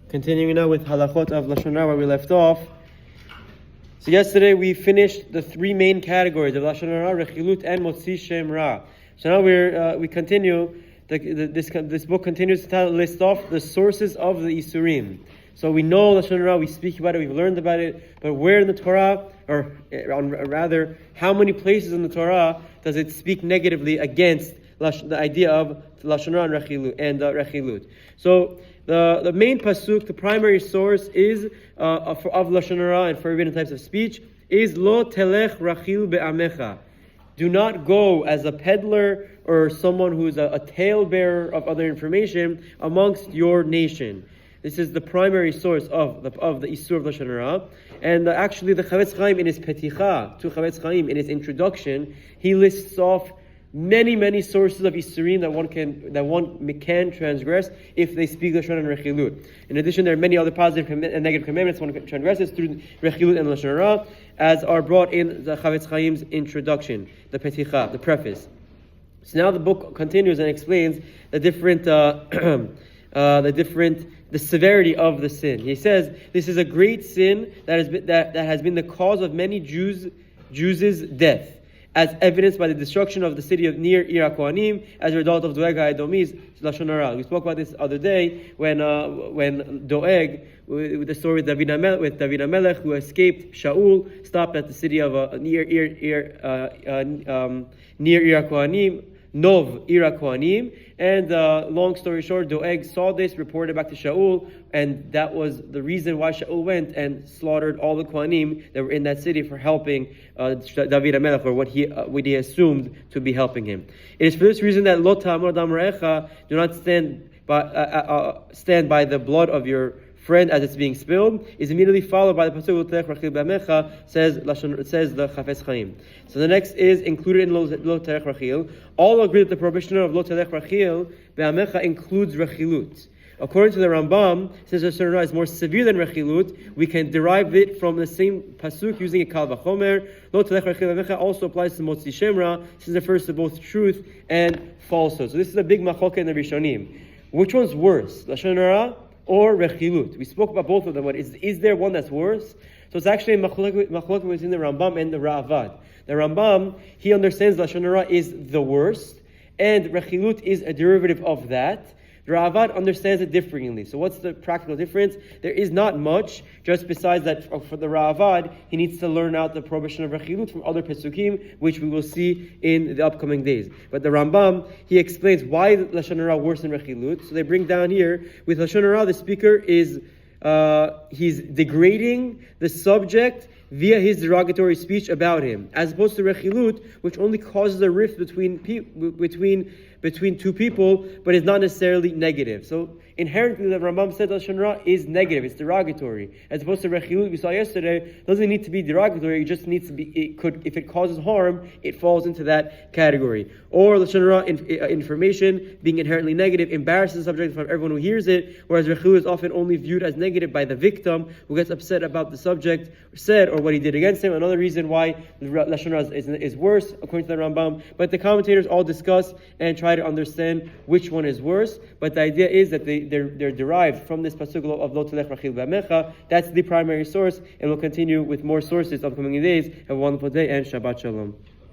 Continuing now with Halachot of Lashon Hara where we left off. So yesterday we finished the three main categories of Lashon Hara Rechilut and Motzi Shem Ra. So now we continue. This book continues to list off the sources of the Isurim. So we know Lashon Hara, we speak about it, we've learned about it, but where in the Torah, or rather, how many places in the Torah does it speak negatively against the idea of Lashon Hara and Rechilut? So the main pasuk, the primary source is of Lashon Hara and forbidden types of speech is Lo telech rachil be'amecha. Do not go as a peddler or someone who is a talebearer of other information amongst your nation. This is the primary source of the Isur of Lashon Hara. And actually the Chafetz Chaim in his Peticha to Chafetz Chaim in his introduction, he lists off many sources of Isurim that one can transgress if they speak Lashon Hara and Rechilut. In addition, there are many other positive and negative commandments one transgresses through Rechilut and Lashon Hara, as are brought in the Chafetz Chaim's introduction, the Peticha, the preface. So now the book continues and explains the severity of the sin. He says this is a great sin that has been the cause of many Jews' death, as evidenced by the destruction of the city of near Ir HaKohanim as a result of Doeg HaEdomi's Lashon Hara. We spoke about this other day when Doeg, with the story with David HaMelech, who escaped Shaul, stopped at the city of near Ir HaKohanim, Nov Ir HaKohanim, and long story short, Doeg saw this, reported back to Shaul, and that was the reason why Shaul went and slaughtered all the Kohanim that were in that city for helping David HaMelech, or what he assumed to be helping him. It is for this reason that Lo ta'amor dam re'echa, do not stand by the blood of your friend as it's being spilled, is immediately followed by the pasuk Lo telech rachil be'amecha, says the Chafetz Chaim. So the next is included in Lo telech rachil. All agree that the prohibition of Lo telech rachil be'amecha includes rechilut. According to the Rambam, since Lashon Hara is more severe than Rechilut, we can derive it from the same pasuk using a kal vachomer. Lo telech rachil be'amecha also applies to Motzi Shem Ra, since it refers to both truth and falsehood. So this is a big machloket in the Rishonim. Which one's worse, Lashon Hara or Rechilut? We spoke about both of them. Is there one that's worse? So it's actually a machloket between the Rambam and the Ra'avad. The Rambam, he understands Lashon Hara is the worst, and Rechilut is a derivative of that. The Ra'avad understands it differently. So what's the practical difference? There is not much, just besides that for the Ra'avad, he needs to learn out the prohibition of Rechilut from other Pesukim, which we will see in the upcoming days. But the Rambam, he explains why Lashon Hara worse than Rechilut. So they bring down here, with Lashon Hara, the speaker is, he's degrading the subject via his derogatory speech about him, as opposed to Rechilut, which only causes a rift between two people, but is not necessarily negative. So inherently, the Rambam said Lashon Hara is negative; it's derogatory, as opposed to Rechilut we saw yesterday doesn't need to be derogatory. It just needs to be. If it causes harm, it falls into that category. Or Lashon Hara information being inherently negative embarrasses the subject from everyone who hears it, whereas Rechilut is often only viewed as negative by the victim who gets upset about the subject said or what he did against him. Another reason why Lashon Hara is worse, according to the Rambam. But the commentators all discuss and try to understand which one is worse. But the idea is that they're derived from this pasuk of Lo telech rachil be'amecha. That's the primary source, and we'll continue with more sources upcoming days. Have a wonderful day and Shabbat Shalom.